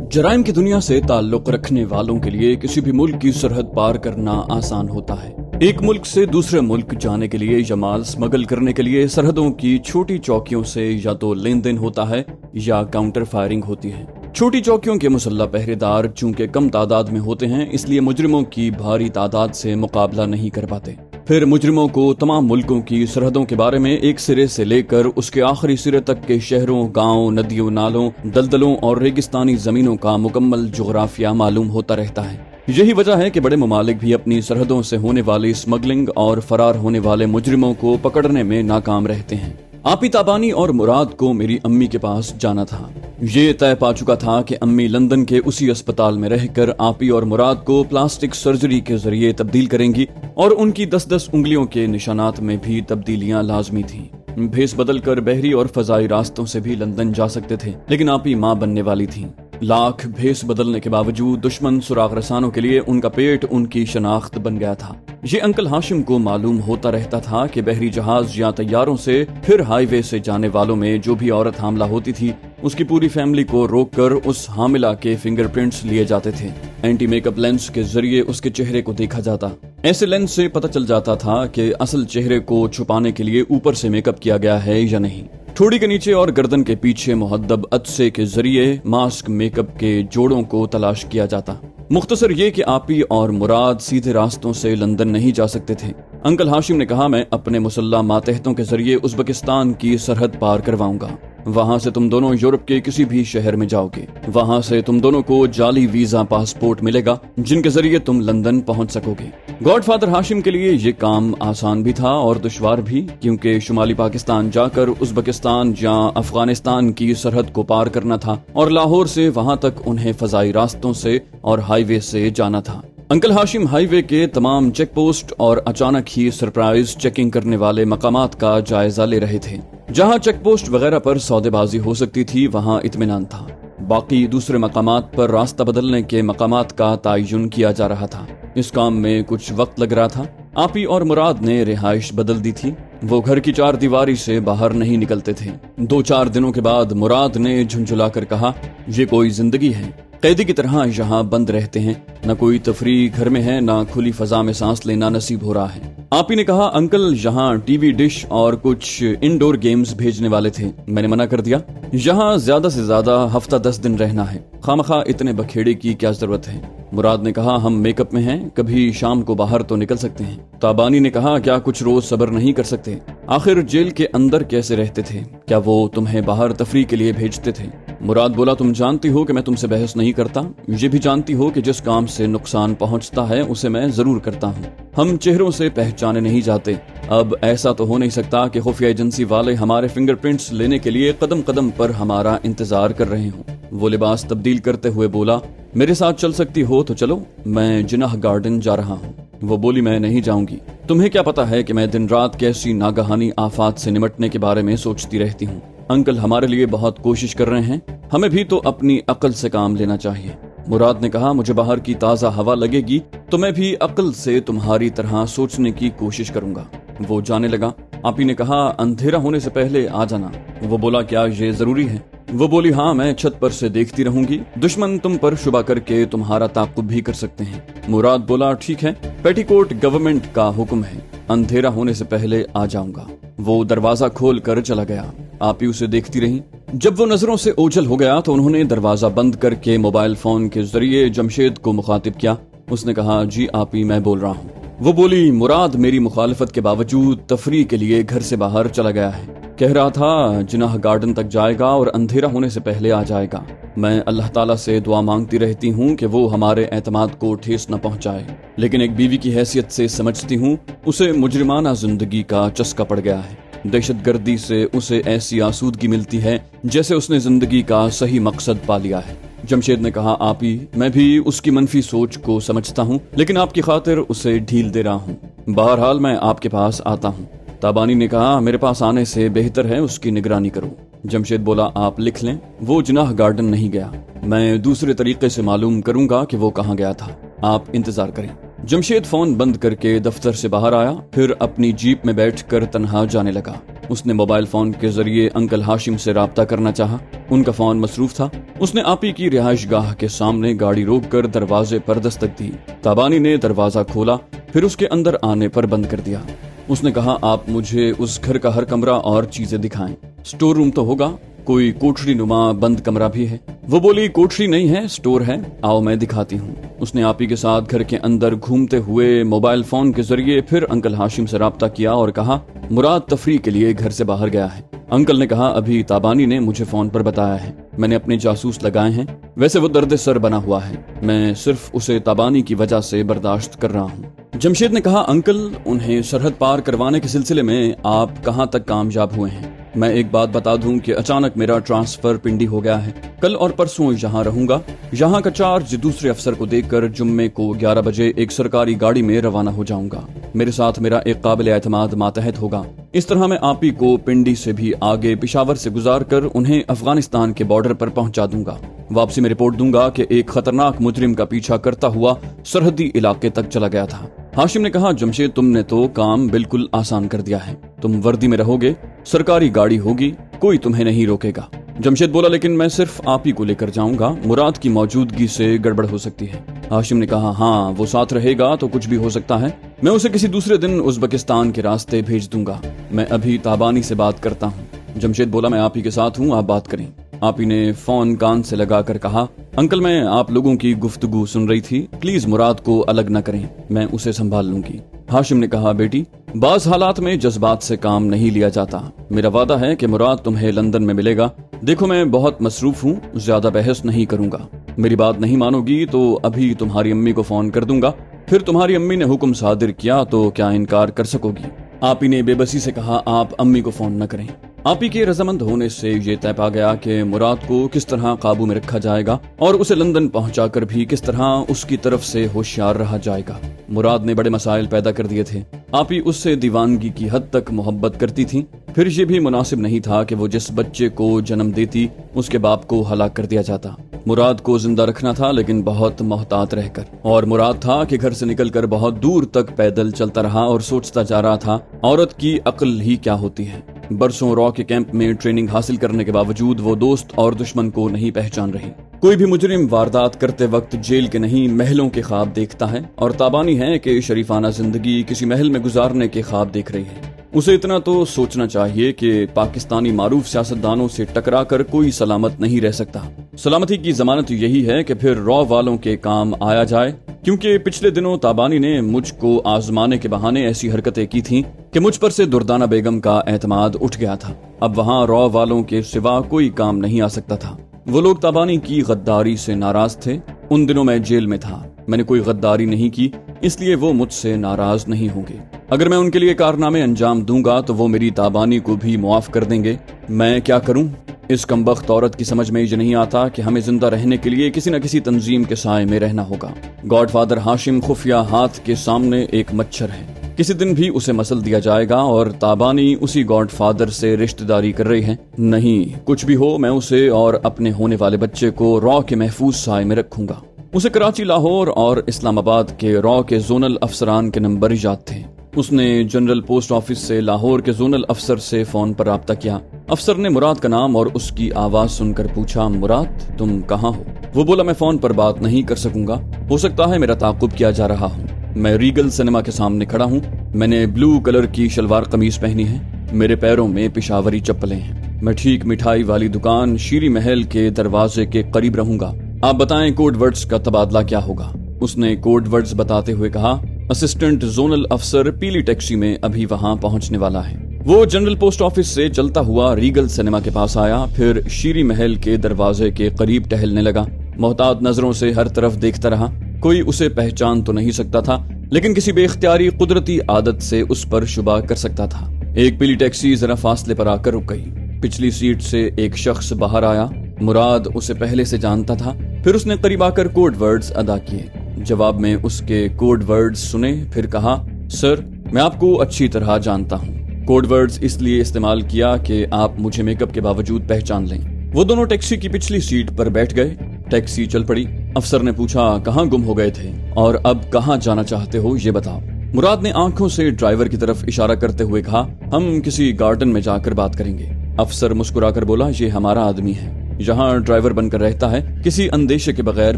जराइम की दुनिया से ताल्लुक रखने वालों के लिए किसी भी मुल्क की सरहद पार करना आसान होता है। एक मुल्क से दूसरे मुल्क जाने के लिए या माल स्मगल करने के लिए सरहदों की छोटी चौकियों से या तो लेन देन होता है या काउंटर फायरिंग होती है। छोटी चौकियों के मुसल्ला पहरेदार चूंकि कम तादाद में होते हैं, इसलिए मुजरिमों की भारी तादाद से मुकाबला नहीं कर पाते। फिर मुजरिमों को तमाम मुल्कों की सरहदों के बारे में एक सिरे से लेकर उसके आखिरी सिरे तक के शहरों, गांवों, नदियों, नालों, दलदलों और रेगिस्तानी जमीनों का मुकम्मल जोग्राफिया मालूम होता रहता है। यही वजह है कि बड़े ममालिक भी अपनी सरहदों से होने वाली स्मगलिंग और फरार होने वाले मुजरिमों को पकड़ने में नाकाम रहते हैं। आपी ताबानी और मुराद को मेरी अम्मी के पास जाना था। ये तय पा चुका था कि अम्मी लंदन के उसी अस्पताल में रहकर आपी और मुराद को प्लास्टिक सर्जरी के जरिए तब्दील करेंगी और उनकी 10-10 उंगलियों के निशानात में भी तब्दीलियां लाजमी थीं। भेस बदल कर बहरी और फजाई रास्तों से भी लंदन जा सकते थे, लेकिन आपी माँ बनने वाली थीं। लाख भेस बदलने के बावजूद दुश्मन सुराग रसानों के लिए उनका पेट उनकी शनाख्त बन गया था। ये अंकल हाशिम को मालूम होता रहता था कि बहरी जहाज या तैयारों से फिर हाईवे से जाने वालों में जो भी औरत हामला होती थी, उसकी पूरी फैमिली को रोककर उस हामिला के फिंगरप्रिंट्स लिए जाते थे। एंटी मेकअप लेंस के जरिए उसके चेहरे को देखा जाता। ऐसे लेंस से पता चल जाता था कि असल चेहरे को छुपाने के लिए ऊपर से मेकअप किया गया है या नहीं। ठोड़ी के नीचे और गर्दन के पीछे मुहद्दब अदसे के जरिए मास्क मेकअप के जोड़ों को तलाश किया जाता। मुख्तसर ये कि आपी और मुराद सीधे रास्तों से लंदन नहीं जा सकते थे। अंकल हाशिम ने कहा, मैं अपने मुसल्ला मातहतों के जरिए उज़्बेकिस्तान की सरहद पार करवाऊंगा। वहां से तुम दोनों यूरोप के किसी भी शहर में जाओगे। वहां से तुम दोनों को जाली वीजा पासपोर्ट मिलेगा जिनके जरिए तुम लंदन पहुंच सकोगे। गॉडफादर हाशिम के लिए ये काम आसान भी था और दुश्वार भी, क्योंकि शुमाली पाकिस्तान जाकर उज़्बेकिस्तान या अफगानिस्तान की सरहद को पार करना था और लाहौर से वहां तक उन्हें फजाई रास्तों से और हाईवे से जाना था। अंकल हाशिम हाईवे के तमाम चेक पोस्ट और अचानक ही सरप्राइज चेकिंग करने वाले मकामात का जायजा ले रहे थे। जहां चेक पोस्ट वगैरह पर सौदेबाजी हो सकती थी, वहां इत्मीनान था। बाकी दूसरे मकामात पर रास्ता बदलने के मकामात का तयन किया जा रहा था। इस काम में कुछ वक्त लग रहा था। आपी और मुराद ने रिहाइश बदल दी थी। वो घर की चार दीवारी से बाहर नहीं निकलते थे। 2-4 दिनों के बाद मुराद ने झुंझुलाकर कहा, ये कोई जिंदगी है? कैदी की तरह यहाँ बंद रहते हैं, न कोई तफरी घर में है, न खुली फजा में सांस लेना नसीब हो रहा है। आपी ने कहा, अंकल यहाँ टीवी डिश और कुछ इंडोर गेम्स भेजने वाले थे, मैंने मना कर दिया। यहाँ ज्यादा से ज्यादा हफ्ता 10 दिन रहना है, खामखा इतने बखेड़े की क्या जरूरत है। मुराद ने कहा, हम मेकअप में हैं, कभी शाम को बाहर तो निकल सकते हैं। ताबानी ने कहा, क्या कुछ रोज सब्र नहीं कर सकते? आखिर जेल के अंदर कैसे रहते थे? क्या वो तुम्हें बाहर तफरी के लिए भेजते थे? मुराद बोला, तुम जानती हो कि मैं तुमसे बहस नहीं करता। ये भी जानती हो कि जिस काम से नुकसान पहुंचता है उसे मैं जरूर करता हूँ। हम चेहरों से पहचाने नहीं जाते। अब ऐसा तो हो नहीं सकता कि खुफिया एजेंसी वाले हमारे फिंगरप्रिंट्स लेने के लिए कदम कदम पर हमारा इंतजार कर रहे हों। वो लिबास तब्दील करते हुए बोला, मेरे साथ चल सकती हो तो चलो, मैं जिनाह गार्डन जा रहा हूँ। वो बोली, मैं नहीं जाऊंगी। तुम्हें क्या पता है कि मैं दिन रात कैसी नागहानी आफात से निमटने के बारे में सोचती रहती हूँ। अंकल हमारे लिए बहुत कोशिश कर रहे हैं, हमें भी तो अपनी अक्ल से काम लेना चाहिए। मुराद ने कहा, मुझे बाहर की ताजा हवा लगेगी तो मैं भी अक्ल से तुम्हारी तरह सोचने की कोशिश करूंगा। वो जाने लगा। आपी ने कहा, अंधेरा होने से पहले आ जाना। वो बोला, क्या ये जरूरी है? वो बोली, हाँ, मैं छत पर से देखती रहूंगी। दुश्मन तुम पर शुबा करके तुम्हारा ताक़ुब भी कर सकते हैं। मुराद बोला, ठीक है, पेटीकोट गवर्नमेंट का हुक्म है, अंधेरा होने से पहले आ जाऊंगा। वो दरवाजा खोल कर चला गया। आपी उसे देखती रही। जब वो नजरों से ओझल हो गया तो उन्होंने दरवाजा बंद करके मोबाइल फोन के जरिए जमशेद को मुखातिब किया। उसने कहा, जी आपी, मैं बोल रहा हूँ। वो बोली, मुराद मेरी मुखालफत के बावजूद तफरी के लिए घर से बाहर चला गया है। कह रहा था जिनाह गार्डन तक जाएगा और अंधेरा होने से पहले आ जाएगा। मैं अल्लाह ताला से दुआ मांगती रहती हूँ कि वो हमारे एतमाद को ठेस न पहुँचाए, लेकिन एक बीवी की हैसियत से समझती हूँ उसे मुजरिमाना जिंदगी का चस्का पड़ गया है। दहशतगर्दी से उसे ऐसी आसूदगी मिलती है जैसे उसने जिंदगी का सही मकसद पा लिया है। जमशेद ने कहा, आपी, मैं भी उसकी मनफी सोच को समझता हूँ, लेकिन आपकी खातिर उसे ढील दे रहा हूँ। बहरहाल मैं आपके पास आता हूँ। ताबानी ने कहा, मेरे पास आने से बेहतर है उसकी निगरानी करो। जमशेद बोला, आप लिख लें, वो जिनाह गार्डन नहीं गया। मैं दूसरे तरीके से मालूम करूंगा कि वो कहाँ गया था। आप इंतजार करें। जमशेद फोन बंद करके दफ्तर से बाहर आया, फिर अपनी जीप में बैठकर तन्हा जाने लगा। उसने मोबाइल फोन के जरिए अंकल हाशिम से राब्ता करना चाहा। उनका फोन मसरूफ था। उसने आपी की रिहाइशगाह के सामने गाड़ी रोककर दरवाजे पर दस्तक दी। ताबानी ने दरवाजा खोला, फिर उसके अंदर आने पर बंद कर दिया। उसने कहा, आप मुझे उस घर का हर कमरा और चीजें दिखाएं। स्टोर रूम तो होगा, कोई कोठरी नुमा बंद कमरा भी है। वो बोली, कोठरी नहीं है, स्टोर है, आओ मैं दिखाती हूँ। उसने आपी के साथ घर के अंदर घूमते हुए मोबाइल फोन के जरिए फिर अंकल हाशिम से राब्ता किया और कहा, मुराद तफरीह के लिए घर से बाहर गया है। अंकल ने कहा, अभी ताबानी ने मुझे फोन पर बताया है, मैंने अपने जासूस लगाए हैं। वैसे वो दर्द सर बना हुआ है, मैं सिर्फ उसे ताबानी की वजह से बर्दाश्त कर रहा हूँ। जमशेद ने कहा, अंकल, उन्हें सरहद पार करवाने के सिलसिले में आप कहाँ तक कामयाब हुए हैं? मैं एक बात बता दूं कि अचानक मेरा ट्रांसफर पिंडी हो गया है। कल और परसों यहाँ रहूंगा। यहाँ का चार्ज दूसरे अफसर को देकर जुम्मे को 11 बजे एक सरकारी गाड़ी में रवाना हो जाऊंगा। मेरे साथ मेरा एक काबिल एतमाद मातहत होगा। इस तरह मैं आपी को पिंडी से भी आगे पिशावर से गुजार कर उन्हें अफगानिस्तान के बॉर्डर पर पहुंचा दूंगा। वापसी में रिपोर्ट दूंगा कि एक खतरनाक मुजरिम का पीछा करता हुआ सरहदी इलाके तक चला गया था। हाशिम ने कहा, जमशेद, तुमने तो काम बिल्कुल आसान कर दिया है। तुम वर्दी में रहोगे, सरकारी गाड़ी होगी, कोई तुम्हें नहीं रोकेगा। जमशेद बोला, लेकिन मैं सिर्फ आप ही को लेकर जाऊंगा, मुराद की मौजूदगी से गड़बड़ हो सकती है। हाशिम ने कहा, हाँ, वो साथ रहेगा तो कुछ भी हो सकता है। मैं उसे किसी दूसरे दिन उज़्बेकिस्तान के रास्ते भेज दूंगा। मैं अभी ताबानी से बात करता हूँ। जमशेद बोला, मैं आप ही के साथ हूँ, आप बात करें। आप ही ने फोन कान से लगाकर कहा, अंकल, मैं आप लोगों की गुफ्तगू सुन रही थी, प्लीज मुराद को अलग न करें, मैं उसे संभाल लूंगी। हाशिम ने कहा, बेटी, बाज हालात में जज्बात से काम नहीं लिया जाता। मेरा वादा है कि मुराद तुम्हें लंदन में मिलेगा। देखो, मैं बहुत मसरूफ हूँ, ज्यादा बहस नहीं करूंगा। मेरी बात नहीं मानोगी तो अभी तुम्हारी अम्मी को फोन कर दूंगा। फिर तुम्हारी अम्मी ने हुक्म सादिर किया तो क्या इनकार कर सकोगी? आपी ने बेबसी से कहा, आप अम्मी को फोन न करें। आपी के रजामंद होने से ये तय पा गया कि मुराद को किस तरह काबू में रखा जाएगा और उसे लंदन पहुंचाकर भी किस तरह उसकी तरफ से होशियार रहा जाएगा। मुराद ने बड़े मसाइल पैदा कर दिए थे। आपी उससे दीवानगी की हद तक मोहब्बत करती थी। फिर ये भी मुनासिब नहीं था कि वो जिस बच्चे को जन्म देती उसके बाप को हलाक कर दिया जाता। मुराद को जिंदा रखना था, लेकिन बहुत मोहतात रहकर। और मुराद था कि घर से निकलकर बहुत दूर तक पैदल चलता रहा और सोचता जा रहा था, औरत की अक्ल ही क्या होती है। बरसों रॉ के कैंप में ट्रेनिंग हासिल करने के बावजूद वो दोस्त और दुश्मन को नहीं पहचान रही। कोई भी मुजरिम वारदात करते वक्त जेल के नहीं महलों के ख्वाब देखता है, और ताबानी है कि शरीफाना जिंदगी किसी महल में गुजारने के ख्वाब देख रही है। उसे इतना तो सोचना चाहिए कि पाकिस्तानी मारूफ सियासतदानों से टकरा कर कोई सलामत नहीं रह सकता। सलामती की जमानत यही है कि फिर रॉ वालों के काम आया जाए, क्योंकि पिछले दिनों ताबानी ने मुझको आजमाने के बहाने ऐसी हरकतें की थीं कि मुझ पर से दुर्दाना बेगम का एतमाद उठ गया था। अब वहाँ रॉ वालों के सिवा कोई काम नहीं आ सकता था। वो लोग ताबानी की गद्दारी से नाराज थे। उन दिनों मैं जेल में था, मैंने कोई गद्दारी नहीं की, इसलिए वो मुझसे नाराज नहीं होंगे। अगर मैं उनके लिए कारनामे अंजाम दूंगा तो वो मेरी ताबानी को भी मुआफ कर देंगे। मैं क्या करूं? इस कमबख्त औरत की समझ में ये नहीं आता कि हमें जिंदा रहने के लिए किसी न किसी तंजीम के साए में रहना होगा। गॉडफादर हाशिम खुफिया हाथ के सामने एक मच्छर है, किसी दिन भी उसे मसल दिया जाएगा, और ताबानी उसी गॉडफादर से रिश्तेदारी कर रही है। नहीं, कुछ भी हो, मैं उसे और अपने होने वाले बच्चे को रॉ के महफूज साए में रखूंगा। उसे कराची, लाहौर और इस्लामाबाद के रॉ के जोनल अफसरान के नंबर याद थे। उसने जनरल पोस्ट ऑफिस से लाहौर के जोनल अफसर से फोन पर राब्ता किया। अफसर ने मुराद का नाम और उसकी आवाज सुनकर पूछा, मुराद, तुम कहाँ हो? वो बोला, मैं फोन पर बात नहीं कर सकूंगा, हो सकता है मेरा ताकुब किया जा रहा हूँ। मैं रीगल सिनेमा के सामने खड़ा हूँ। मैंने ब्लू कलर की शलवार कमीज पहनी है, मेरे पैरों में पिशावरी चप्पलें हैं। मैं ठीक मिठाई वाली दुकान शीरी महल के दरवाजे के करीब रहूंगा। आप बताएं कोड वर्ड्स का तबादला क्या होगा? उसने कोड वर्ड्स बताते हुए कहा, असिस्टेंट जोनल अफसर पीली टैक्सी में अभी वहां पहुंचने वाला है। वो जनरल पोस्ट ऑफिस से चलता हुआ रीगल सिनेमा के पास आया, फिर शीरी महल के दरवाजे के करीब टहलने लगा। मोहतात नजरों से हर तरफ देखता रहा। कोई उसे पहचान तो नहीं सकता था, लेकिन किसी बेख्तियारी कुदरती आदत से उस पर शुबा कर सकता था। एक पीली टैक्सी जरा फासले पर आकर रुक गई। पिछली सीट से एक शख्स बाहर आया। मुराद उसे पहले से जानता था। फिर उसने करीब आकर कोड वर्ड्स अदा किए। जवाब में उसके कोड वर्ड्स सुने, फिर कहा, सर, मैं आपको अच्छी तरह जानता हूँ। कोड वर्ड्स इसलिए इस्तेमाल किया कि आप मुझे मेकअप के बावजूद पहचान लें। वो दोनों टैक्सी की पिछली सीट पर बैठ गए। टैक्सी चल पड़ी। افسر نے پوچھا کہاں گم ہو گئے تھے اور اب کہاں جانا چاہتے ہو یہ بتاؤ۔ مراد نے آنکھوں سے ڈرائیور کی طرف اشارہ کرتے ہوئے کہا ہم کسی گارڈن میں جا کر بات کریں گے۔ افسر مسکرا کر بولا یہ ہمارا آدمی ہے، جہاں ڈرائیور بن کر رہتا ہے، کسی اندیشے کے بغیر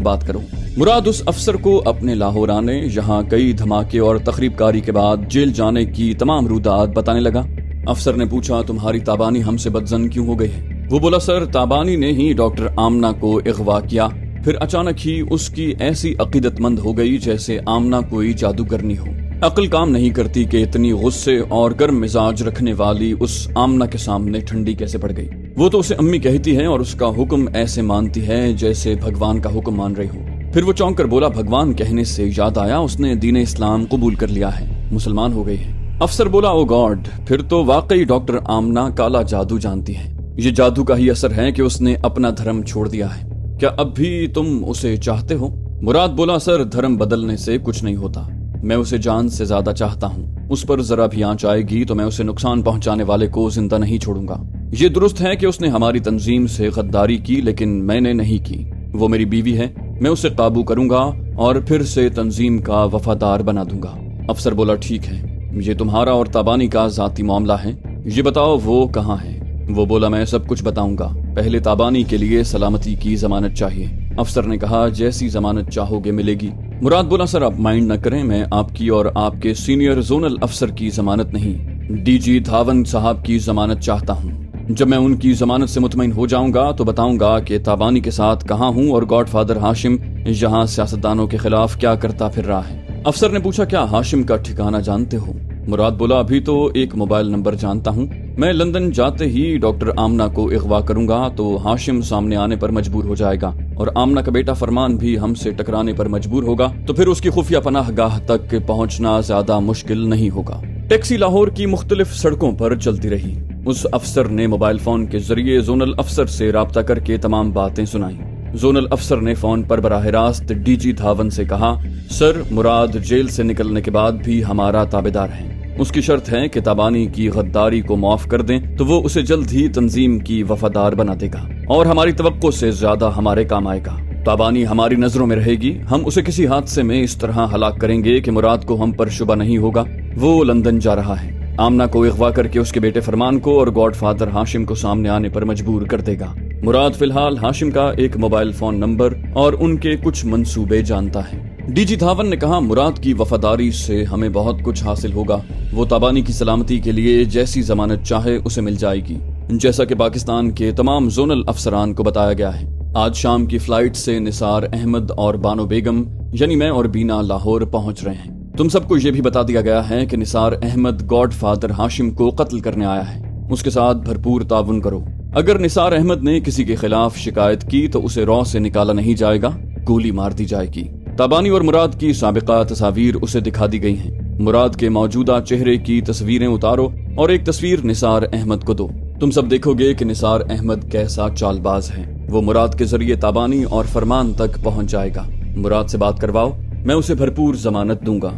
بات کرو۔ مراد اس افسر کو اپنے لاہور آنے، یہاں کئی دھماکے اور تخریب کاری کے بعد جیل جانے کی تمام رودات بتانے لگا۔ افسر نے پوچھا تمہاری تابانی ہم سے بدظن کیوں ہو گئی ہے؟ وہ بولا سر تابانی نے ہی ڈاکٹر آمنہ کو اغوا کیا، پھر اچانک ہی اس کی ایسی عقیدت مند ہو گئی جیسے آمنہ کوئی جادوگرنی ہو۔ عقل کام نہیں کرتی کہ اتنی غصے اور گرم مزاج رکھنے والی اس آمنہ کے سامنے ٹھنڈی کیسے پڑ گئی۔ وہ تو اسے امی کہتی ہے اور اس کا حکم ایسے مانتی ہے جیسے بھگوان کا حکم مان رہی ہو۔ پھر وہ چونک کر بولا بھگوان کہنے سے یاد آیا اس نے دین اسلام قبول کر لیا ہے، مسلمان ہو گئی ہے۔ افسر بولا او گاڈ، پھر تو واقعی ڈاکٹر آمنہ کالا جادو جانتی ہے۔ یہ جادو کا ہی اثر ہے کہ اس نے اپنا دھرم چھوڑ دیا ہے۔ کیا اب بھی تم اسے چاہتے ہو؟ مراد بولا سر دھرم بدلنے سے کچھ نہیں ہوتا، میں اسے جان سے زیادہ چاہتا ہوں۔ اس پر ذرا بھی آنچ آئے گی تو میں اسے نقصان پہنچانے والے کو زندہ نہیں چھوڑوں گا۔ یہ درست ہے کہ اس نے ہماری تنظیم سے غداری کی، لیکن میں نے نہیں کی۔ وہ میری بیوی ہے، میں اسے قابو کروں گا اور پھر سے تنظیم کا وفادار بنا دوں گا۔ افسر بولا ٹھیک ہے، یہ تمہارا اور تابانی کا ذاتی معاملہ ہے، یہ بتاؤ وہ کہاں ہے؟ وہ بولا میں سب کچھ بتاؤں گا، پہلے تابانی کے لیے سلامتی کی ضمانت چاہیے۔ افسر نے کہا جیسی ضمانت چاہو گے ملے گی۔ مراد بولا سر آپ مائنڈ نہ کریں، میں آپ کی اور آپ کے سینئر زونل افسر کی ضمانت نہیں، ڈی جی دھاون صاحب کی ضمانت چاہتا ہوں۔ جب میں ان کی ضمانت سے مطمئن ہو جاؤں گا تو بتاؤں گا کہ تابانی کے ساتھ کہاں ہوں اور گاڈ فادر ہاشم یہاں سیاستدانوں کے خلاف کیا کرتا پھر رہا ہے۔ افسر نے پوچھا کیا ہاشم کا ٹھکانہ جانتے ہو؟ مراد بولا ابھی تو ایک موبائل نمبر جانتا ہوں، میں لندن جاتے ہی ڈاکٹر آمنہ کو اغوا کروں گا تو ہاشم سامنے آنے پر مجبور ہو جائے گا اور آمنہ کا بیٹا فرمان بھی ہم سے ٹکرانے پر مجبور ہوگا، تو پھر اس کی خفیہ پناہ گاہ تک پہنچنا زیادہ مشکل نہیں ہوگا۔ ٹیکسی لاہور کی مختلف سڑکوں پر چلتی رہی۔ اس افسر نے موبائل فون کے ذریعے زونل افسر سے رابطہ کر کے تمام باتیں سنائیں۔ زونل افسر نے فون پر براہ راست ڈی جی دھاون سے کہا سر مراد جیل سے نکلنے کے بعد بھی ہمارا تابعدار ہے، اس کی شرط ہے کہ تابانی کی غداری کو معاف کر دیں تو وہ اسے جلد ہی تنظیم کی وفادار بنا دے گا اور ہماری توقع سے زیادہ ہمارے کام آئے گا۔ تابانی ہماری نظروں میں رہے گی، ہم اسے کسی حادثے میں اس طرح ہلاک کریں گے کہ مراد کو ہم پر شبہ نہیں ہوگا وہ لندن جا رہا ہے۔ آمنہ کو اغوا کر کے اس کے بیٹے فرمان کو اور گاڈ فادر ہاشم کو سامنے آنے پر مجبور کر دے گا۔ مراد فی الحال ہاشم کا ایک موبائل فون نمبر اور ان کے کچھ منصوبے جانتا ہے۔ ڈی جی دھاون نے کہا مراد کی وفاداری سے ہمیں بہت کچھ حاصل ہوگا، وہ تابانی کی سلامتی کے لیے جیسی ضمانت چاہے اسے مل جائے گی، جیسا کہ پاکستان کے تمام زونل افسران کو بتایا گیا ہے۔ آج شام کی فلائٹ سے نثار احمد اور بانو بیگم یعنی میں اور بینا لاہور پہنچ رہے ہیں۔ تم سب کو یہ بھی بتا دیا گیا ہے کہ نثار احمد گاڈ فادر ہاشم کو قتل کرنے آیا ہے، اس کے ساتھ بھرپور تعاون کرو۔ اگر نثار احمد نے کسی کے خلاف شکایت کی تو اسے رو سے نکالا نہیں جائے گا، گولی مار دی جائے گی۔ تابانی اور مراد کی سابقہ تصاویر اسے دکھا دی گئی ہیں، مراد کے موجودہ چہرے کی تصویریں اتارو اور ایک تصویر نثار احمد کو دو۔ تم سب دیکھو گے کہ نثار احمد کیسا چال باز ہے، وہ مراد کے ذریعے تابانی اور فرمان تک پہنچ جائے گا۔ مراد سے بات کرواؤ، میں اسے بھرپور ضمانت دوں گا،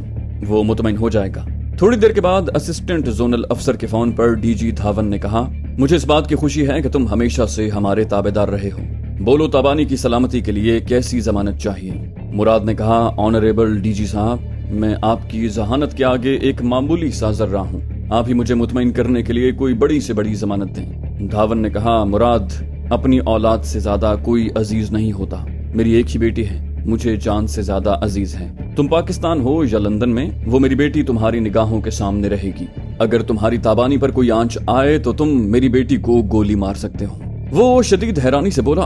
وہ مطمئن ہو جائے گا۔ تھوڑی دیر کے بعد اسسٹنٹ زونل افسر کے فون پر ڈی جی دھاون نے کہا مجھے اس بات کی خوشی ہے کہ تم ہمیشہ سے ہمارے تابعدار رہے ہو، بولو تابانی کی سلامتی کے لیے کیسی ضمانت چاہیے؟ مراد نے کہا آنریبل ڈی جی صاحب، میں آپ کی ذہانت کے آگے ایک معمولی سا ذرہ ہوں، آپ ہی مجھے مطمئن کرنے کے لیے کوئی بڑی سے بڑی ضمانت دیں۔ دھاون نے کہا مراد اپنی اولاد سے زیادہ کوئی عزیز نہیں ہوتا، میری ایک ہی بیٹی ہے، مجھے جان سے زیادہ عزیز ہے، تم پاکستان ہو یا لندن میں، وہ میری بیٹی تمہاری نگاہوں کے سامنے رہے گی، اگر تمہاری تابانی پر کوئی آنچ آئے تو تم میری بیٹی کو گولی مار سکتے ہو۔ وہ شدید حیرانی سے بولا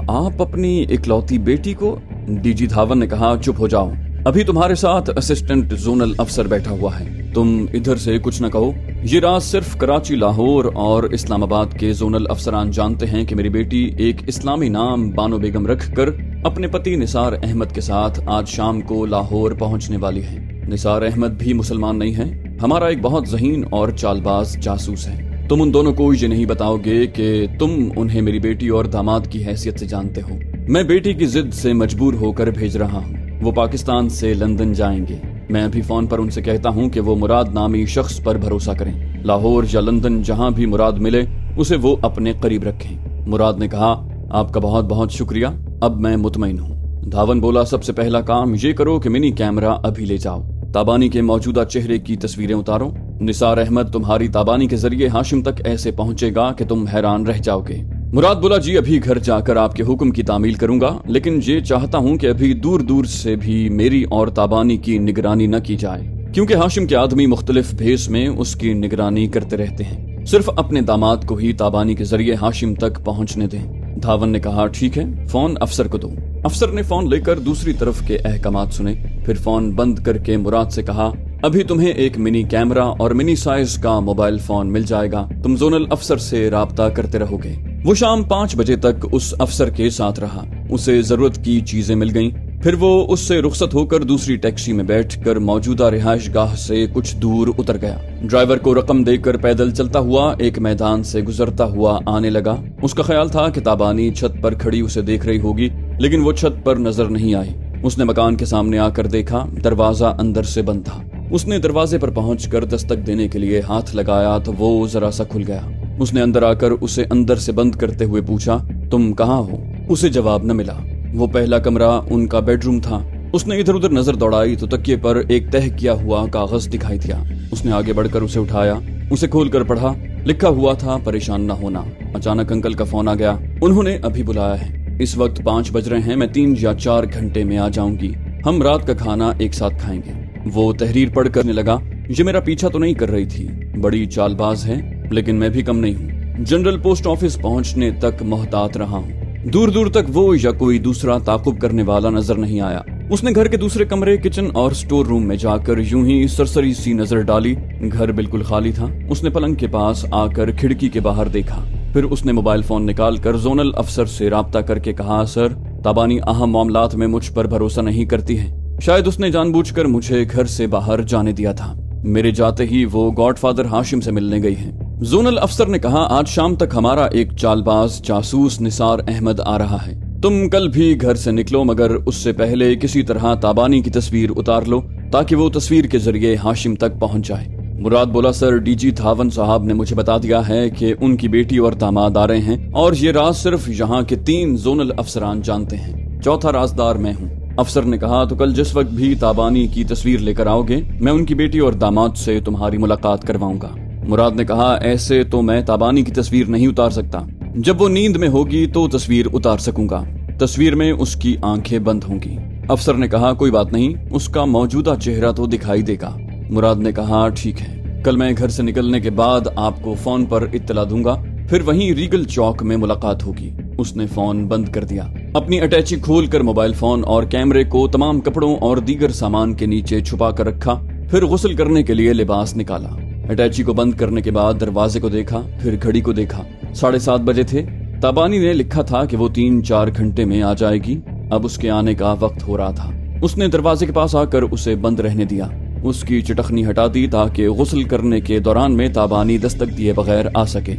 آپ اپنی اکلوتی بیٹی کو؟ ڈی جی دھاون نے کہا چپ ہو جاؤ، ابھی تمہارے ساتھ اسسٹنٹ زونل افسر بیٹھا ہوا ہے، تم ادھر سے کچھ نہ کہو۔ یہ راز صرف کراچی، لاہور اور اسلام آباد کے زونل افسران جانتے ہیں کہ میری بیٹی ایک اسلامی نام بانو بیگم رکھ کر اپنے پتی نثار احمد کے ساتھ آج شام کو لاہور پہنچنے والی ہے۔ نثار احمد بھی مسلمان نہیں ہے، ہمارا ایک بہت ذہین اور چال باز جاسوس ہے۔ تم ان دونوں کو یہ نہیں بتاؤ گے کہ تم انہیں میری بیٹی اور داماد کی حیثیت سے جانتے ہو۔ میں بیٹی کی ضد سے مجبور ہو کر بھیج رہا ہوں، وہ پاکستان سے لندن جائیں گے، میں ابھی فون پر ان سے کہتا ہوں کہ وہ مراد نامی شخص پر بھروسہ کریں، لاہور یا لندن جہاں بھی مراد ملے اسے وہ اپنے قریب رکھیں۔ مراد نے کہا آپ کا بہت بہت شکریہ، اب میں مطمئن ہوں۔ धावन बोला, सबसे पहला काम ये करो कि मिनी कैमरा अभी ले जाओ, ताबानी के मौजूदा चेहरे की तस्वीरें उतारो। निसार अहमद तुम्हारी ताबानी के जरिए हाशिम तक ऐसे पहुंचेगा कि तुम हैरान रह जाओगे। मुराद बोला, जी अभी घर जाकर आपके हुक्म की तामील करूंगा, लेकिन ये चाहता हूं कि अभी दूर दूर से भी मेरी और ताबानी की निगरानी न की जाए, क्योंकि हाशिम के आदमी मुख्तलिफ भेस में उसकी निगरानी करते रहते हैं। सिर्फ अपने दामाद को ही ताबानी के जरिए हाशिम तक पहुंचने दें। धावन ने कहा, ठीक है, फोन अफसर को दो। अफसर ने फोन लेकर दूसरी तरफ के अहकामात सुने, फिर फोन बंद करके मुराद से कहा, अभी तुम्हें एक मिनी कैमरा और मिनी साइज का मोबाइल फोन मिल जाएगा, तुम जोनल अफसर से राब्ता करते रहोगे। वो शाम 5 बजे तक उस अफसर के साथ रहा। उसे जरूरत की चीजें मिल गईं। फिर वो उससे रुखसत होकर दूसरी टैक्सी में बैठकर मौजूदा रिहाइश गाह से कुछ दूर उतर गया। ड्राइवर को रकम देकर पैदल चलता हुआ एक मैदान से गुजरता हुआ आने लगा। उसका ख्याल था कि ताबानी छत पर खड़ी उसे देख रही होगी, लेकिन वो छत पर नजर नहीं आई। उसने मकान के सामने आकर देखा, दरवाजा अंदर से बंद था। उसने दरवाजे पर पहुंचकर दस्तक देने के लिए हाथ लगाया तो वो जरा सा खुल गया। उसने अंदर आकर उसे अंदर से बंद करते हुए पूछा, तुम कहाँ हो? उसे जवाब न मिला। वो पहला कमरा उनका बेडरूम था। उसने इधर उधर नजर दौड़ाई तो तकिए पर एक तह किया हुआ कागज दिखाई दिया। उसने आगे बढ़कर उसे उठाया, उसे खोलकर पढ़ा। लिखा हुआ था, परेशान न होना। अचानक अंकल का फोन आ गया। उन्होंने अभी बुलाया है। इस वक्त 5 बज रहे हैं, मैं 3 या 4 घंटे में आ जाऊंगी। हम रात का खाना एक साथ खाएंगे। वो तहरीर पढ़ करने लगा, ये मेरा पीछा तो नहीं कर रही थी, बड़ी चालबाज है, लेकिन मैं भी कम नहीं हूँ। जनरल पोस्ट ऑफिस पहुंचने तक मोहतात रहा हूँ। दूर दूर तक वो या कोई दूसरा ताकुब करने वाला नजर नहीं आया। उसने घर के दूसरे कमरे, किचन और स्टोर रूम में जाकर यूं ही सरसरी सी नजर डाली। घर बिल्कुल खाली था। उसने पलंग के पास आकर खिड़की के बाहर देखा। फिर उसने मोबाइल फोन निकाल कर जोनल अफसर से राब्ता करके कहा, सर, ताबानी अहम मामलात में मुझ पर भरोसा नहीं करती है। शायद उसने जानबूझकर मुझे घर से बाहर जाने दिया था। मेरे जाते ही वो गॉडफादर हाशिम से मिलने गई है। जोनल अफसर ने कहा, आज शाम तक हमारा एक चालबाज जासूस निसार अहमद आ रहा है। तुम कल भी घर से निकलो, मगर उससे पहले किसी तरह ताबानी की तस्वीर उतार लो, ताकि वो तस्वीर के जरिए हाशिम तक पहुंच जाए। मुराद बोला, सर, डीजी धावन साहब ने मुझे बता दिया है कि उनकी बेटी और दामाद आ रहे हैं, और ये राज सिर्फ यहाँ के 3 जोनल अफसरान जानते हैं। चौथा राजदार मैं हूँ। अफसर ने कहा, तो कल जिस वक्त भी ताबानी की तस्वीर लेकर आओगे, मैं उनकी बेटी और दामाद से तुम्हारी मुलाकात करवाऊंगा। मुराद ने कहा, ऐसे तो मैं ताबानी की तस्वीर नहीं उतार सकता। जब वो नींद में होगी तो तस्वीर उतार सकूंगा। तस्वीर में उसकी आंखें बंद होंगी। अफसर ने कहा, कोई बात नहीं, उसका मौजूदा चेहरा तो दिखाई देगा। मुराद ने कहा, ठीक है, कल मैं घर से निकलने के बाद आपको फोन पर इत्तला दूंगा, फिर वहीं रीगल चौक में मुलाकात होगी। उसने फोन बंद कर दिया। अपनी अटैची खोलकर मोबाइल फोन और कैमरे को तमाम कपड़ों और दीगर सामान के नीचे छुपा कर रखा। फिर गुस्ल करने के लिए लिबास निकाला। अटैची को बंद करने के बाद दरवाजे को देखा, फिर घड़ी को देखा। 7:30 बजे थे। ताबानी ने लिखा था कि वो 3-4 घंटे में आ जाएगी। अब उसके आने का वक्त हो रहा था। उसने दरवाजे के पास आकर उसे बंद रहने दिया। उसकी चिटखनी हटा दी ताकि गुस्ल करने के दौरान में ताबानी दस्तक दिए बगैर आ सके।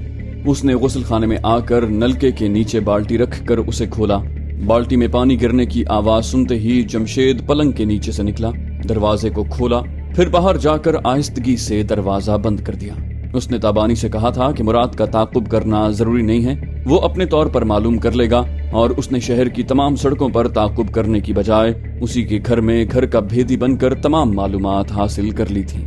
उसने गुस्ल खाने में आकर नलके के नीचे बाल्टी रख कर उसे खोला। बाल्टी में पानी गिरने की आवाज सुनते ही जमशेद पलंग के नीचे से निकला, दरवाजे को खोला, फिर बाहर जाकर आहिस्तगी से दरवाजा बंद कर दिया। उसने ताबानी से कहा था कि मुराद का ताकुब करना जरूरी नहीं है, वो अपने तौर पर मालूम कर लेगा, और उसने शहर की तमाम सड़कों पर ताकुब करने की बजाय उसी के घर में घर का भेदी बनकर तमाम मालूमात हासिल कर ली थी।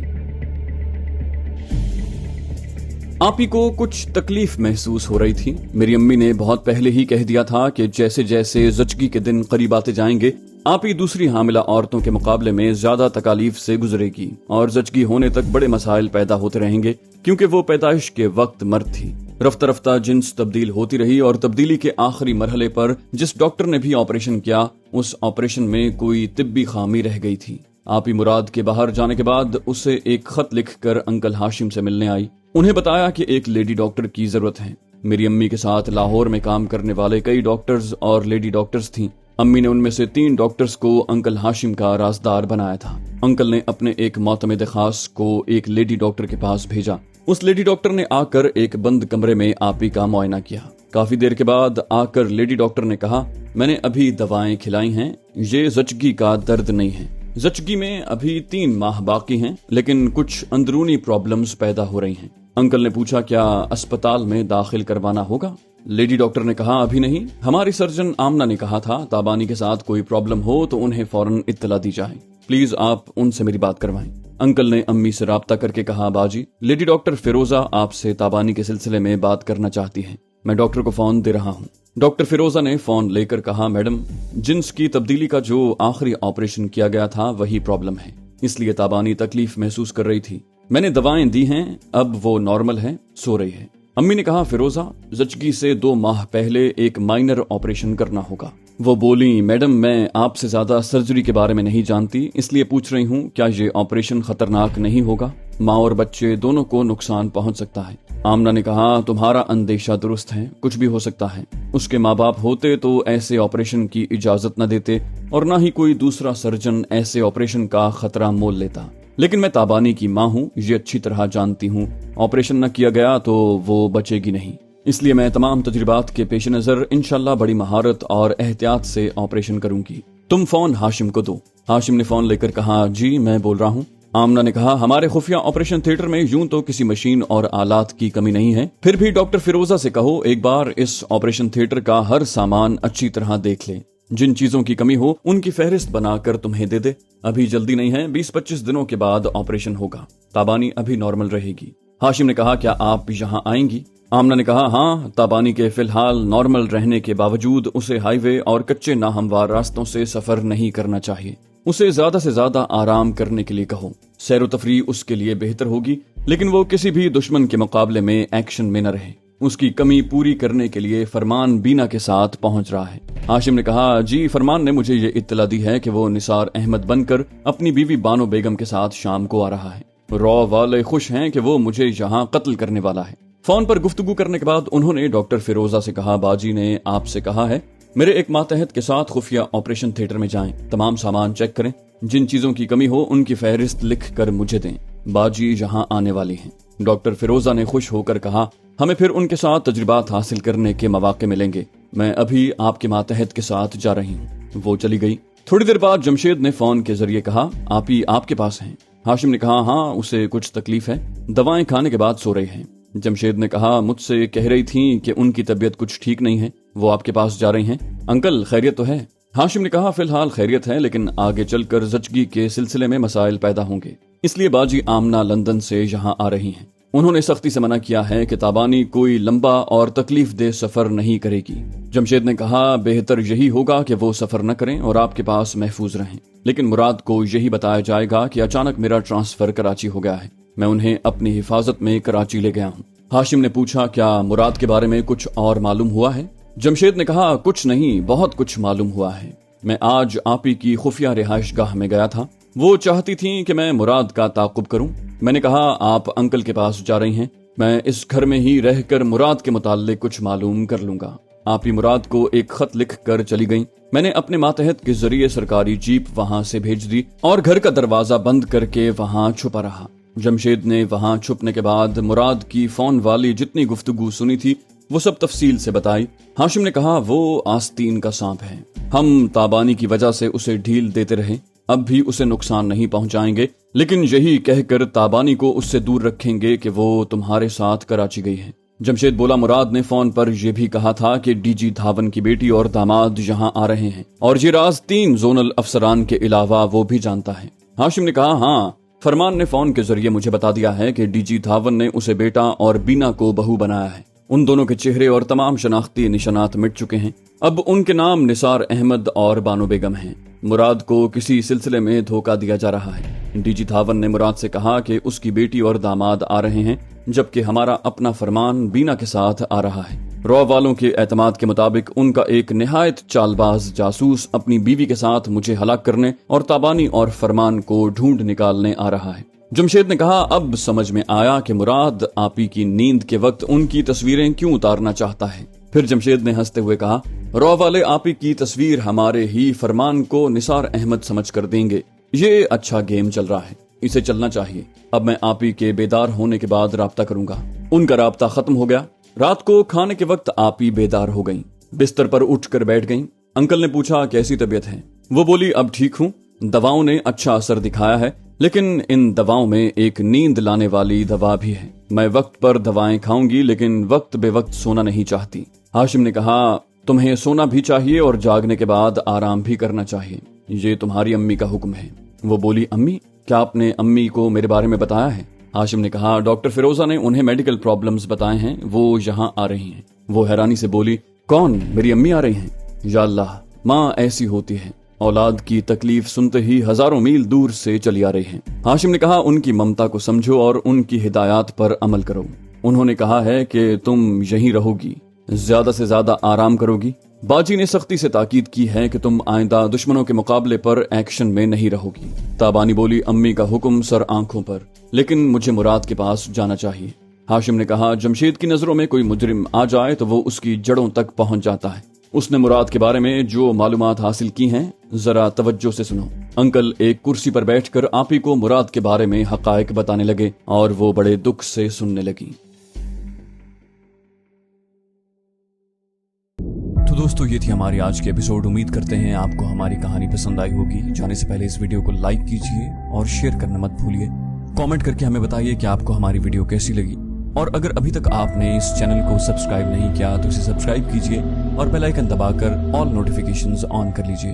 आपी को कुछ तकलीफ महसूस हो रही थी। मेरी अम्मी ने बहुत पहले ही कह दिया था कि जैसे जैसे ज़चगी के दिन करीब आते जाएंगे, आपी दूसरी हामिला औरतों के मुकाबले में ज्यादा तकालीफ से गुजरेगी और ज़चगी होने तक बड़े मसाइल पैदा होते रहेंगे, क्योंकि वो पैदाइश के वक्त मर्द थी। रफ्ता रफ्ता जिन्स तब्दील होती रही और तब्दीली के आखिरी मरहले पर जिस डॉक्टर ने भी ऑपरेशन किया, उस ऑपरेशन में कोई तिब्बी खामी रह गई थी। आपी मुराद के बाहर जाने के बाद उसे एक खत लिखकर अंकल हाशिम से मिलने आई। उन्हें बताया कि एक लेडी डॉक्टर की जरूरत है। मेरी अम्मी के साथ लाहौर में काम करने वाले कई डॉक्टर्स और लेडी डॉक्टर्स थीं। अम्मी ने उनमें से 3 डॉक्टर्स को अंकल हाशिम का राजदार बनाया था। अंकल ने अपने एक मोतमिद खास को एक लेडी डॉक्टर के पास भेजा। उस लेडी डॉक्टर ने आकर एक बंद कमरे में आपी का मुआयना किया। काफी देर के बाद आकर लेडी डॉक्टर ने कहा, मैंने अभी दवाएं खिलाई हैं, ये ज़चगी का दर्द नहीं है। ज़चगी में अभी 3 माह बाकी हैं, लेकिन कुछ अंदरूनी प्रॉब्लम्स पैदा हो रही हैं। अंकल ने पूछा, क्या अस्पताल में दाखिल करवाना होगा? लेडी डॉक्टर ने कहा, अभी नहीं, हमारी सर्जन आमना ने कहा था ताबानी के साथ कोई प्रॉब्लम हो तो उन्हें फौरन इत्तला दी जाए, प्लीज आप उनसे मेरी बात करवाएं। अंकल ने अम्मी से राब्ता करके कहा, बाजी लेडी डॉक्टर फिरोजा आपसे ताबानी के सिलसिले में बात करना चाहती हैं, मैं डॉक्टर को फोन दे रहा हूँ। डॉक्टर फिरोजा ने फोन लेकर कहा, मैडम जिन्स की तब्दीली का जो आखिरी ऑपरेशन किया गया था वही प्रॉब्लम है, इसलिए ताबानी तकलीफ महसूस कर रही थी, मैंने दवाएं दी हैं, अब वो नॉर्मल है, सो रही है। अम्मी ने कहा, फिरोजा जचगी से 2 माह पहले एक माइनर ऑपरेशन करना होगा। वो बोली, मैडम मैं आपसे ज्यादा सर्जरी के बारे में नहीं जानती, इसलिए पूछ रही हूँ क्या ये ऑपरेशन खतरनाक नहीं होगा, माँ और बच्चे दोनों को नुकसान पहुंच सकता है। आमना ने कहा, तुम्हारा अंदेशा दुरुस्त है, कुछ भी हो सकता है, उसके माँ बाप होते तो ऐसे ऑपरेशन की इजाजत न देते और न ही कोई दूसरा सर्जन ऐसे ऑपरेशन का खतरा मोल लेता, लेकिन मैं ताबानी की माँ हूँ, ये अच्छी तरह जानती हूँ, ऑपरेशन न किया गया तो वो बचेगी नहीं, इसलिए मैं तमाम तजुर्बात के पेश नजर इंशाल्लाह बड़ी महारत और एहतियात से ऑपरेशन करूंगी, तुम फोन हाशिम को दो। हाशिम ने फोन लेकर कहा, जी मैं बोल रहा हूँ। आमना ने कहा, हमारे खुफिया ऑपरेशन थिएटर में यूं तो किसी मशीन और आलात की कमी नहीं है, फिर भी डॉक्टर फिरोजा से कहो एक बार इस ऑपरेशन थिएटर का हर सामान अच्छी तरह देख ले, जिन चीजों की कमी हो उनकी फहरिस्त बनाकर तुम्हें दे दे, अभी जल्दी नहीं है, 20-25 दिनों के बाद ऑपरेशन होगा, ताबानी अभी नॉर्मल रहेगी। हाशिम ने कहा, क्या आप यहाँ आएंगी? आमना ने कहा, हाँ, ताबानी के फिलहाल नॉर्मल रहने के बावजूद उसे हाईवे और कच्चे नाहमवार रास्तों से सफर नहीं करना चाहिए, उसे ज्यादा से ज्यादा आराम करने के लिए कहो, सैर तफरी उसके लिए बेहतर होगी, लेकिन वो किसी भी दुश्मन के मुकाबले में एक्शन में न रहे, उसकी कमी पूरी करने के लिए फरमान बीना के साथ पहुंच रहा है। हाशिम ने कहा, जी फरमान ने मुझे ये इत्तला दी है कि वो निसार अहमद बनकर अपनी बीवी बानो बेगम के साथ शाम को आ रहा है, रॉ वाले खुश हैं कि वो मुझे यहाँ कत्ल करने वाला है। फोन पर गुफ्तगू करने के बाद उन्होंने डॉक्टर फिरोजा से कहा, बाजी ने आपसे कहा है मेरे एक मातहत के साथ खुफिया ऑपरेशन थिएटर में जाएं, तमाम सामान चेक करें, जिन चीजों की कमी हो उनकी फहरिस्त लिख कर मुझे दें, बाजी यहाँ आने वाली हैं। डॉक्टर फिरोजा ने खुश होकर कहा, हमें फिर उनके साथ तजुर्बात हासिल करने के मौके मिलेंगे, मैं अभी आपके मातहत के साथ जा रही हूँ। वो चली गई। थोड़ी देर बाद जमशेद ने फोन के जरिए कहा, आप ही आपके पास हैं? हाशिम ने कहा, हाँ, उसे कुछ तकलीफ है, दवाएं खाने के बाद सो रही है। जमशेद ने कहा, मुझसे कह रही थी कि उनकी तबीयत कुछ ठीक नहीं है, वो आपके पास जा रही हैं, अंकल खैरियत तो है? हाशिम ने कहा, फिलहाल खैरियत है, लेकिन आगे चलकर जचगी के सिलसिले में मसाइल पैदा होंगे, इसलिए बाजी आमना लंदन से यहाँ आ रही हैं। उन्होंने सख्ती से मना किया है कि ताबानी कोई लंबा और तकलीफ दे सफर नहीं करेगी। जमशेद ने कहा, बेहतर यही होगा कि वो सफर न करें और आपके पास महफूज रहें, लेकिन मुराद को यही बताया जाएगा कि अचानक मेरा ट्रांसफर कराची हो गया है, मैं उन्हें अपनी हिफाजत में कराची ले गया हूँ। हाशिम ने पूछा, क्या मुराद के बारे में कुछ और मालूम हुआ है? जमशेद ने कहा, कुछ नहीं, बहुत कुछ मालूम हुआ है। मैं आज आप ही की खुफिया रिहाइश गाह में गया था, वो चाहती थी कि मैं मुराद का ताकुब करूं। मैंने कहा, आप अंकल के पास जा रही हैं, मैं इस घर में ही रहकर मुराद के मुताल्लिक कुछ मालूम कर लूंगा। आप ही मुराद को एक खत लिख कर चली गईं। मैंने अपने मातहत के जरिए सरकारी जीप वहां से भेज दी और घर का दरवाजा बंद करके वहां छुपा रहा। जमशेद ने वहां छुपने के बाद मुराद की फोन वाली जितनी गुफ्तगू सुनी थी वो सब तफसील से बताई। हाशिम ने कहा, वो आस्तीन का सांप है, हम ताबानी की वजह से उसे ढील देते रहे, अब भी उसे नुकसान नहीं पहुंचाएंगे, लेकिन यही कहकर ताबानी को उससे दूर रखेंगे कि वो तुम्हारे साथ कराची गई है। जमशेद बोला, मुराद ने फोन पर यह भी कहा था कि डीजी धावन की बेटी और दामाद यहाँ आ रहे हैं और ये राज 3 जोनल अफसरान के अलावा वो भी जानता है। हाशिम ने कहा, हाँ, फरमान ने फोन के जरिए मुझे बता दिया है कि डीजी धावन ने उसे बेटा और बीना को बहू बनाया है। उन दोनों के चेहरे और तमाम शनाख्ती निशानात मिट चुके हैं, अब उनके नाम निसार अहमद और बानो बेगम हैं। मुराद को किसी सिलसिले में धोखा दिया जा रहा है। डीजी धावन ने मुराद से कहा कि उसकी बेटी और दामाद आ रहे हैं, जबकि हमारा अपना फरमान बीना के साथ आ रहा है। रॉ वालों के एतमाद के मुताबिक उनका एक निहायत चालबाज जासूस अपनी बीवी के साथ मुझे हलाक करने और ताबानी और फरमान को ढूंढ निकालने आ रहा है। जमशेद ने कहा, अब समझ में आया कि मुराद आपी की नींद के वक्त उनकी तस्वीरें क्यों उतारना चाहता है। फिर जमशेद ने हंसते हुए कहा, रॉ वाले आपी की तस्वीर हमारे ही फरमान को निसार अहमद समझ कर देंगे। ये अच्छा गेम चल रहा है, इसे चलना चाहिए। अब मैं आपी के बेदार होने के बाद राब्ता करूंगा। उनका राब्ता खत्म हो गया। रात को खाने के वक्त आपी बेदार हो गईं, बिस्तर पर उठकर बैठ गईं। अंकल ने पूछा, कैसी तबीयत है? वो बोली, अब ठीक हूँ, दवाओं ने अच्छा असर दिखाया है, लेकिन इन दवाओं में एक नींद लाने वाली दवा भी है। मैं वक्त पर दवाएं खाऊंगी लेकिन वक्त बेवक्त सोना नहीं चाहती। हाशिम ने कहा, तुम्हें सोना भी चाहिए और जागने के बाद आराम भी करना चाहिए। ये तुम्हारी अम्मी का हुक्म है। वो बोली, अम्मी, क्या आपने अम्मी को मेरे बारे में बताया है? हाशिम ने कहा, डॉक्टर फिरोजा ने उन्हें मेडिकल प्रॉब्लम्स बताए हैं, वो यहाँ आ रही हैं। वो हैरानी से बोली, कौन? मेरी अम्मी आ रही हैं? या अल्लाह, माँ ऐसी होती है, औलाद की तकलीफ सुनते ही हजारों मील दूर से चली आ रही हैं। हाशिम ने कहा, उनकी ममता को समझो और उनकी हिदायत पर अमल करो। उन्होंने कहा है कि तुम यहीं रहोगी, ज्यादा से ज्यादा आराम करोगी। बाजी ने सख्ती से ताकीद की है कि तुम आइंदा दुश्मनों के मुकाबले पर एक्शन में नहीं रहोगी। ताबानी बोली, अम्मी का हुक्म सर आंखों पर, लेकिन मुझे मुराद के पास जाना चाहिए। हाशिम ने कहा, जमशेद की नजरों में कोई मुजरिम आ जाए तो वो उसकी जड़ों तक पहुंच जाता है। उसने मुराद के बारे में जो मालूमात हासिल की हैं, जरा तवज्जो से सुनो। अंकल एक कुर्सी पर बैठकर आपी को मुराद के बारे में हकायक बताने लगे और वो बड़े दुख से सुनने लगी। तो दोस्तों, ये थी हमारी आज की एपिसोड। उम्मीद करते हैं आपको हमारी कहानी पसंद आई होगी। जाने से पहले इस वीडियो को लाइक कीजिए और शेयर करना मत भूलिए। कमेंट करके हमें बताइए कि आपको हमारी वीडियो कैसी लगी। और अगर अभी तक आपने इस चैनल को सब्सक्राइब नहीं किया तो इसे सब्सक्राइब कीजिए और बेल आइकन दबाकर ऑल नोटिफिकेशंस ऑन कर लीजिए।